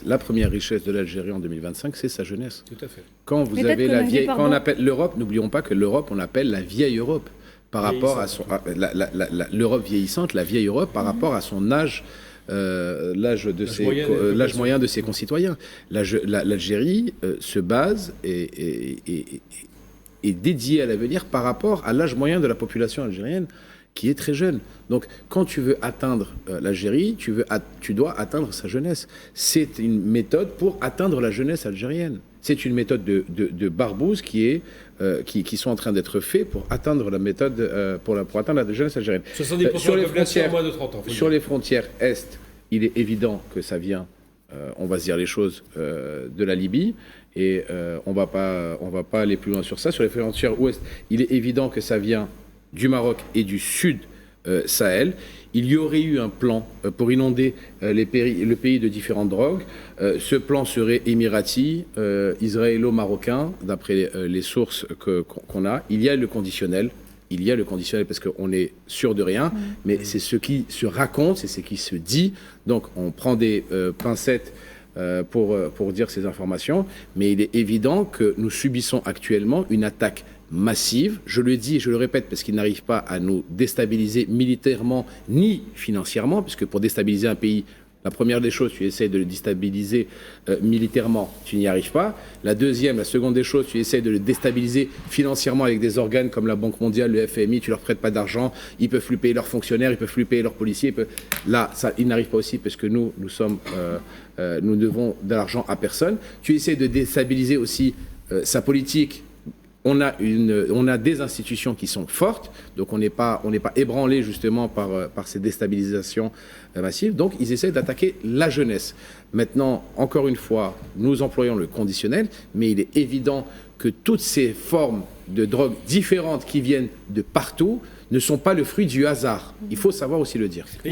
la première richesse de l'Algérie en 2025, c'est sa jeunesse. Tout à fait. Quand vous avez la vieille, quand on appelle l'Europe, n'oublions pas que l'Europe, on l'appelle la vieille Europe par rapport à son l'Europe vieillissante, la vieille Europe par rapport à son âge. L'âge moyen de ses concitoyens. L'Algérie se base et est dédiée à l'avenir par rapport à l'âge moyen de la population algérienne, qui est très jeune. Donc, quand tu veux atteindre l'Algérie, tu dois atteindre sa jeunesse. C'est une méthode pour atteindre la jeunesse algérienne. C'est une méthode de barbouze qui sont en train d'être faits pour atteindre la méthode, pour atteindre la jeunesse algérienne. 70% Sur les de population frontières, moins de 30 ans. sur les frontières Est, il est évident que ça vient, on va se dire les choses, de la Libye. Et on va pas aller plus loin sur ça. Sur les frontières Ouest, il est évident que ça vient du Maroc et du Sud Sahel. Il y aurait eu un plan pour inonder le pays de différentes drogues. Ce plan serait émirati, israélo-marocain, d'après les sources qu'on a. Il y a le conditionnel. Parce qu'on est sûr de rien, mais c'est ce qui se raconte, c'est ce qui se dit. Donc on prend des pincettes pour dire ces informations, mais il est évident que nous subissons actuellement une attaque massive. Je le dis et je le répète parce qu'il n'arrive pas à nous déstabiliser militairement ni financièrement, puisque pour déstabiliser un pays, la première des choses, tu essaies de le déstabiliser militairement, tu n'y arrives pas. La seconde des choses, tu essaies de le déstabiliser financièrement avec des organes comme la Banque mondiale, le FMI, tu leur prêtes pas d'argent, ils peuvent plus payer leurs fonctionnaires, ils peuvent plus payer leurs policiers. Là, ça, ils n'arrivent pas aussi parce que nous devons de l'argent à personne. Tu essaies de déstabiliser aussi sa politique. On a des institutions qui sont fortes, donc on n'est pas ébranlé justement par ces déstabilisations massives. Donc ils essaient d'attaquer la jeunesse. Maintenant, encore une fois, nous employons le conditionnel, mais il est évident que toutes ces formes de drogue différentes qui viennent de partout ne sont pas le fruit du hasard. Il faut savoir aussi le dire.